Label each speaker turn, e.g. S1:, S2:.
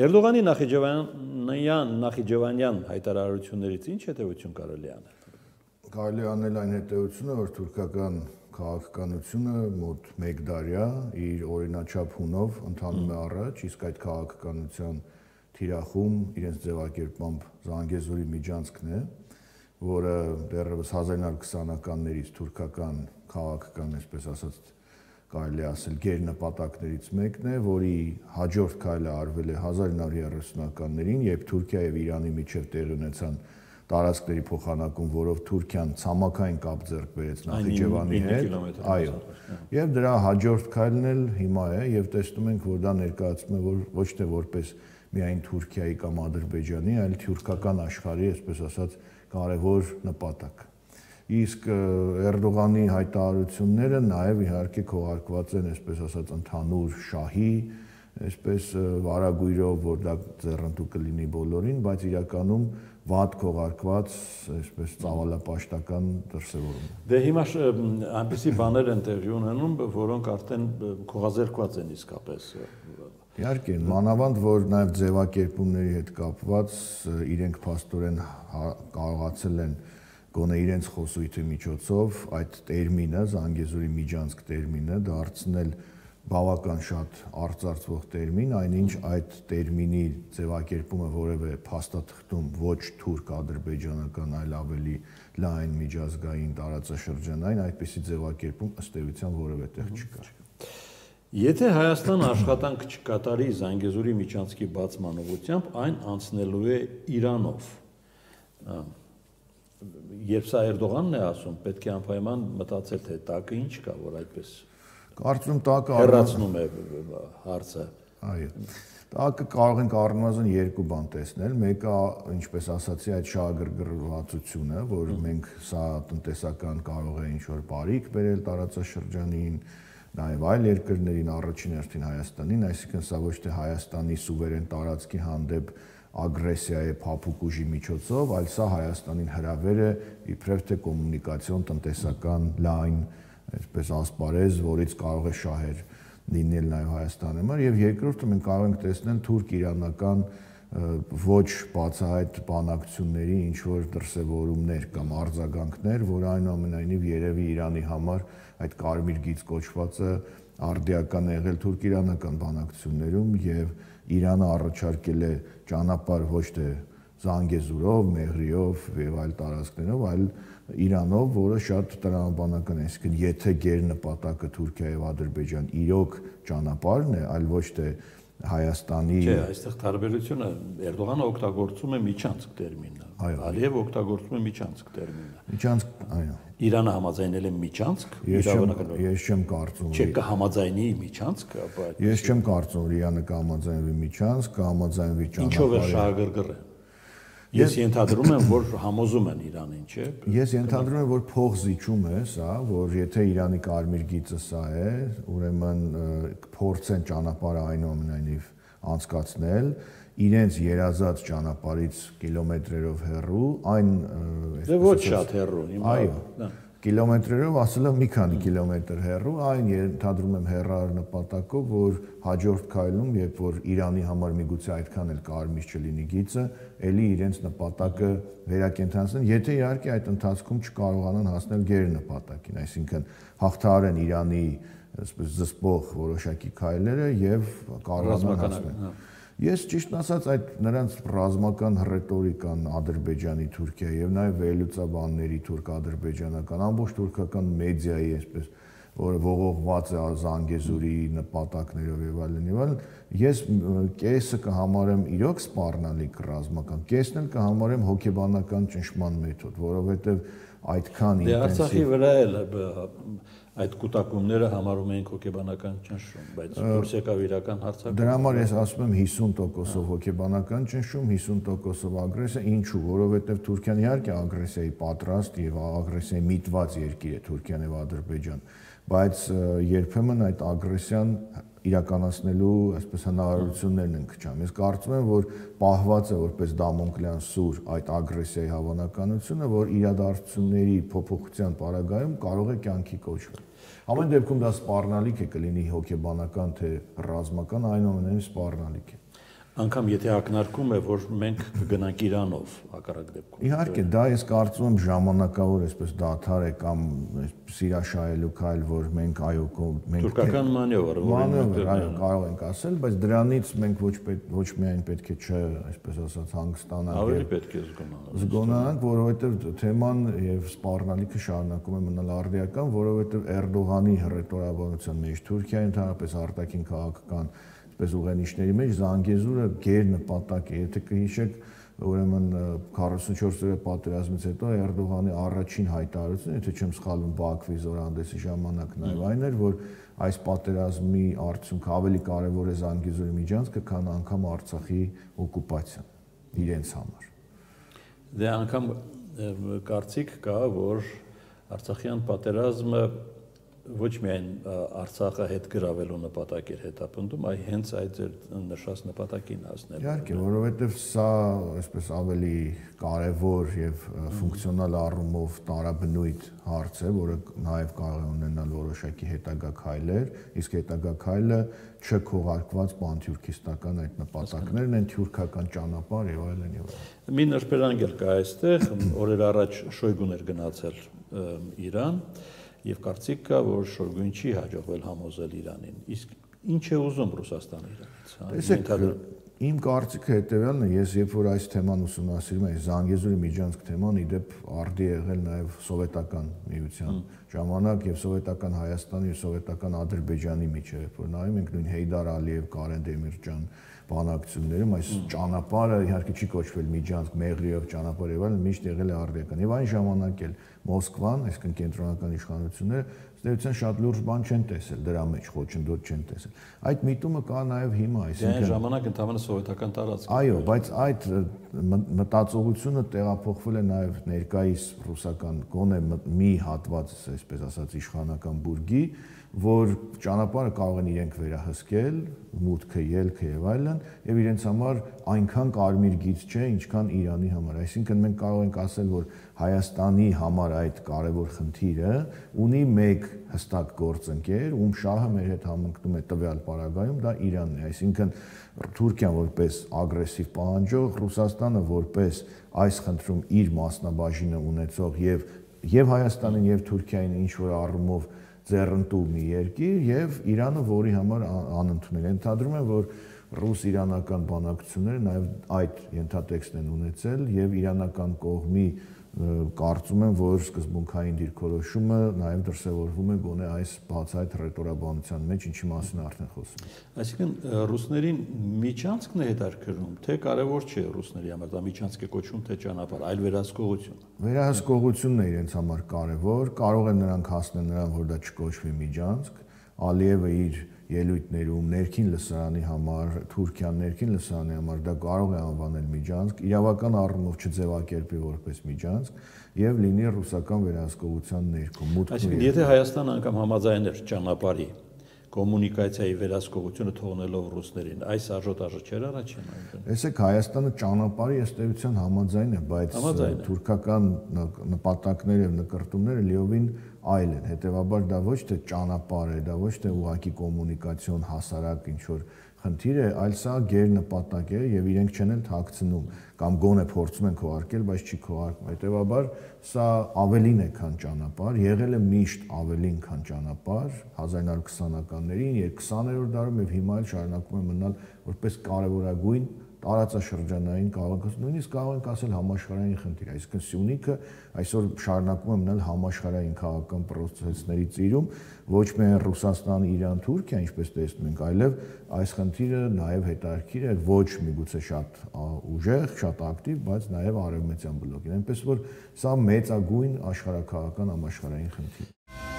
S1: Էրդողանի Նախիջևանյան հայտարարություններից ինչ հետևություն կարելի անել։
S2: Կարելի անել այն հետևությունը, որ թուրքական քաղաքականությունը մոտ 1 դարյա իր օրինաչափ հունով ընթանում է առաջ, իսկ այդ քաղաքականության թիրախում իրենց ձևակերպմամբ Զանգեզուրի միջանցքն է, որը դեռևս 1920-ականներից թուրքական քաղաքական, այսպես ասած, կարելի ասել գերնպատակներից մեկն է, որի հաջորդ քայլը արվել է 1930-ականներին, երբ Թուրքիա եւ Իրանի միջև տեղի ունեցան տարածքների փոխանակում, որով Թուրքիան ցամաքային կապ ձեռք բերեց Նախիջևանի հետ, այո, եւ դրա հաջորդ քայլն էլ հիմա է եւ տեսնում ենք, որ դա ներկայացնում է ոչ թե որպես միայն Թուրքիայի կամ Ադրբեջանի, այլ թուրքական աշխարհի, այսպես ասած, կարևոր նպատակ։ Իսկ Էրդողանի հայտարարությունները նաև իհարկե քողարկված են, այսպես ասած, ընդհանուր շահի, այսպես վարագույրով, որ դա ձեռնտու կլինի բոլորին, բայց իրականում վատ քողարկված, այսպես ծավալապաշտական դրսևորում։
S1: Դե հիմա այնպիսի բաներ են տեղի ունենում, որոնք արդեն քողազերկված են իսկապես։
S2: Իհարկե, մանավանդ որ նաև ձևակերպումների հետ կապված իրենք փաստորեն կարողացել են գոնե իրենց խոսույթի միջոցով այդ տերմինը, Զանգեզուրի միջանցք տերմինը դարձնել բավական շատ արծարծվող տերմին, այնինչ այդ տերմինի ձևակերպումը որևէ փաստաթղթում ոչ թուրք-ադրբեջանական, այլ ավելի լայն միջազգային տարածաշրջանային այդպիսի ձևակերպում ըստ էության որևէ տեղ չկա։
S1: Եթե Հայաստանը աշխատանք չկատարի Զանգեզուրի միջանցքի բացման ուղղությամբ, այն անցնելու է Իրանով։ Երբ սա Էրդողանն է ասում, պետք է անպայման մտածել, թե տակը ինչ կա, որ այդպես
S2: կարծում տակը
S1: հեռացնում է հարցը։
S2: Այո։ Տակը կարող ենք առնվազն երկու բան տեսնել։ Մեկը, ինչպես ասացի, այդ շահագրգռվածությունը, որ մենք սա տնտեսական կարող է ինչ-որ բարիք բերել տարածաշրջանին, նաև այլ երկրներին, առաջին հերթին Հայաստանին, այսինքն սա ոչ թե Հայաստանի սուվերեն տարածքի հանդեպ ագրեսիա է փափուկ ուժի միջոցով, այլ սա Հայաստանին հրավեր է իբրև թե կոմունիկացիոն տնտեսական լայն, այսպես ասպարեզ, որից կարող է շահեր լինել նաև Հայաստանի համար, եւ երկրորդը մենք կարող ենք տեսնել թուրք-իրանական ոչ բացահայտ բանակցությունների ինչ որ դրսևորումներ կամ արձագանքներ, որ այնուամենայնիվ երևի Իրանի համար այդ կարմիր գիծ կոչվածը արդիական է եղել թուրք-իրանական բանակցություններում եւ Իրանը առաջարկել է ճանապարհ ոչ թե Զանգեզուրով, Մեհրիով եւ այլ տարածքներով, այլ Իրանով, որը շատ տրամաբանական է, այսինքն եթե գերնպատակը Թուրքիա եւ Ադրբեջան իրոք ճանապարհն է, այլ ոչ թե Հայաստանի։
S1: Չէ, այստեղ տարբերությունը Էրդողանը օգտագործում է միջանցք տերմինը, Ալիևը օգտագործում է միջանցք տերմինը։
S2: Միջանցք, այո։
S1: Իրանը համաձայնել է միջանցք,
S2: Ես չեմ կարծում։
S1: Չէ, կհամաձայնի միջանցք, ապա
S2: Ես չեմ կարծում, որ Իրանը կհամաձայնվի միջանցք, կհամաձայնվի ճանապարհ։
S1: Ինչով է շահագրգռը։ Ես ենթադրում եմ, որ համոզում են Իրանին, չէ՞։
S2: Ես ենթադրում եմ, որ փողզիջում է սա, որ եթե Իրանի կարմիր գիծը սա է, ուրեմն փորձեն ճանապարհը այնուամենայնիվ անցկացնել, իրենց երազած ճանապարհից կիլոմետրերով հեռու, այն
S1: Դե ոչ շատ հեռու,
S2: այո, կիլոմետրերով ասել եմ մի քանի կիլոմետր հեռու, այն ենթադրում եմ հեռար նպատակով, որ հաջորդ քայլում, երբ որ Իրանի համար միգուցե այդքան էլ կարմիր չլինի գիծը, ելի իրենց նպատակը վերակենդանացնեն, եթե իհարկե այդ ընթացքում չկարողանան հասնել գերնպատակին, այսինքն հաղթահարեն Իրանի այսպես զսպող որոշակի քայլերը եւ կարողանան հասնել։ Ես ճիշտն ասած այդ նրանց ռազմական ռետորիկան Ադրբեջանի, Թուրքիայի եւ նաեւ վերլուծաբանների թուրք-ադրբեջանական ամբողջ թուրքական մեդիայի այսպես որը ողողված է Զանգեզուրի նպատակներով եւ այլն, ես կեսը կհամարեմ իրոք սպառնալիք ռազմական, կեսն էլ կհամարեմ հոգեբանական ճնշման մեթոդ, որովհետեւ այդքան
S1: ինտենսիվ։ Դե Արցախի վրա էլ այդ կուտակումները համարում էին հոգեբանական ճնշում, բայց դուրս եկավ իրական հարձակում։
S2: Դրա համար ես ասում եմ 50%-ով հոգեբանական ճնշում, 50%-ով ագրեսիա, ինչու, որովհետեւ Թուրքիան իհարկե ագրեսիայի պատրաստ եւ ագրեսիայի միտված երկիր է Թուրքիան եւ Ադրբեջան, բայց երբեմն այդ ագրեսիան իրականացնելու այսպես հնարավորություններն են քչամ։ Ես կարծում եմ, որ պահված է որպես դամոնկլյան սուր այդ ագրեսիայի հավանականությունը, որ իրադարձությունների փոփոխության պարագայում կարող է կյանքի կոչվել։ Ամեն դեպքում դա սպառնալիք է կլինի հոգեբանական թե ռազմական, այնուամենայնիվ սպառնալիք է։
S1: Անկամ եթե ակնարկում է, որ մենք կգնանք Իրանով, հակառակ դեպքում։
S2: Իհարկե, դա ես կարծում եմ ժամանակավոր այսպես դադար է կամ սիրաշահելու քայլ, որ մենք մենք
S1: Թուրքական մանևր,
S2: այո, կարող ենք ասել, բայց դրանից մենք ոչ միայն պետք է չէ, այսպես ասած, հանգստանանք,
S1: ավելի պետք է
S2: զգոնանանք, որովհետև թեման եւ սպառնալիքը շարունակում է մնալ արդիական, որովհետև Էրդողանի հռետորաբանության մեջ Թուրքիայի ընդհանրապես արտաքին քաղաքական պես ուղենիշների մեջ Զանգեզուրը գեր նպատակ է, եթե կհիշեք, ուրեմն 44-րդ պատերազմից հետո Էրդողանի առաջին հայտարարությունը, եթե չեմ սխալվում, Բաքվի զորահանդեսի ժամանակ նաև այն էր, որ այս պատերազմի արդյունքը ավելի կարևոր է Զանգեզուրի միջանցքը, քան անգամ Արցախի օկուպացիան իրենց համար։
S1: Դե անգամ կարծիք կա, որ Արցախյան պատերազմը ոչ միայն Արցախը հետ գրավելու նպատակ էր հետապնդում, այլ հենց այդ նշած նպատակին հասնել։
S2: Իհարկե, որովհետև սա այսպես ավելի կարևոր եւ ֆունկցիոնալ առումով տարաբնույթ հարց է, որը նաեւ կարող է ունենալ որոշակի հետագա քայլեր, իսկ հետագա քայլը չքողարկված պանթյուրքիստական այդ նպատակներն են, թյուրքական ճանապարհ եւ այլն եւ այլն։
S1: Մի նշբերանք էլ կա այստեղ, օրեր առաջ Շոյգուն էր գնացել Իրան եւ կարծիք կա, որ Շոյգուն չի հաջողվել համոզել Իրանին։ Իսկ ինչ է ուզում Ռուսաստանը Իրանից, հա։
S2: Տեսեք, իմ կարծիքը հետեւյալն է, ես երբ որ այս թեման ուսումնասիրում եմ, Զանգեզուրի միջանցք թեման, իդեպ արդի եղել նաեւ սովետական միության ժամանակ եւ սովետական Հայաստանի եւ սովետական Ադրբեջանի միջեւ, երբ որ նայում ենք նույն Հեյդար Ալիև, Կարեն Դեմիրճան բանակցություններում, այս ճանապարհը իհարկե չի կոչվել միջանցք, Մեղրիով ճանապարհ եւ այլն, միշտ եղել է արդիական։ Եվ այն ժամանակ էլ Մոսկվան, այսինքն կենտրոնական իշխանությունները ստեյության շատ լուրջ բան չեն տեսել դրա մեջ, խոչընդոտ չեն տեսել։ Այդ միտումը կա նաև հիմա, այսինքն
S1: այն ժամանակ ընդհանրապես սովետական տարածք։
S2: Այո, բայց այդ մտածողությունը տեղափոխվել է նաև ներկայիս ռուսական գոնե մի հատված, այսպես ասած, իշխանական բուրգի, որ ճանապարհը կարող են իրենք վերահսկել, մուտքը, ելքը եւ այլն, եւ իրենց համար այնքան կարմիր գիծ չէ, ինչքան Իրանի համար։ Այսինքն մենք կարող ենք ասել, որ Հայաստանի համար այդ կարևոր խնդիրը ունի մեկ հստակ գործընկեր, ում շահը մեր հետ համընկնում է տվյալ պարագայում, դա Իրանն է։ Այսինքն Թուրքիան որպես ագրեսիվ պահանջող, Ռուսաստանը որպես այս խնդրում իր մասնաբաժինը ունեցող եւ Հայաստանին եւ Թուրքիային ինչ որ առումով ձեռնտու մի երկիր եւ Իրանը, որի համար անընդունել։ Ենթադրում եմ, որ ռուս-իրանական բանակցությունները նաեւ այդ ենթատեքստն են ունեցել եւ իրանական կողմի կարծում եմ, որ սկզբունքային դիրքորոշումը նաեւ դրսևորվում է գոնե այս բացահայտ ռետորաբանության մեջ, ինչի մասին արդեն խոսում ենք։
S1: Այսինքն ռուսներին միջանցքն է հետաքրքրում, թե կարևոր չէ ռուսների համար, դա միջանցք է կոչվում, թե ճանապարհ, այլ վերահսկողություն։
S2: Վերահսկողությունն է իրենց համար կարևոր, կարող են նրանք հասնել նրան, որ դա չկոչվի միջանցք։ Ալիևը իր ելույթներում ներքին լսարանի համար, Թուրքիան ներքին լսարանի համար դա կարող է անվանել միջանցք, իրավական առումով չձևակերպի որպես միջանցք եւ լինի ռուսական վերահսկողության ներքո մուտք։
S1: Այսինքն եթե Հայաստանը անգամ համաձայներ ճանապարհի կոմունիկացիայի վերահսկողությունը թողնելով ռուսներին, այս աժոտաժը չէր առաջին այնտեղ։
S2: Տեսեք, Հայաստանը ճանապարհի ըստ էության համաձայն է, բայց թուրքական նպատակները եւ նկարտումները լիովին այլ են։ Հետևաբար դա ոչ թե ճանապարհ է, դա ոչ թե ուղղակի կոմունիկացիոն հասարակ ինչ որ խնդիր է, այլ սա գերնպատակ է եւ իրենք չեն էլ թաքցնում կամ գոնե փորձում են քողարկել, բայց չի քողարկում։ Հետևաբար սա ավելին է, քան ճանապարհ, եղել է միշտ ավելին, քան ճանապարհ 1920-ականներին, 20-րդ դարում եւ հիմա էլ շարունակում է մնալ որպես կարևորագույն տարածաշրջանային նույնիսկ կարող ենք ասել համաշխարհային խնդիր, այսինքն Սյունիքը այսօր շարունակում է մնալ համաշխարհային քաղաքական պրոցեսների ծիրում, ոչ միայն Ռուսաստան, Իրան, Թուրքիա, ինչպես տեսնում ենք, այլև այս խնդիրը նաև հետաքրքիր է ոչ միգուցե շատ ուժեղ, շատ ակտիվ, բայց նաև արևմտյան բլոկին, այնպես որ սա մեծագույն աշխարհաքաղաքական համաշխարհային խնդիր է։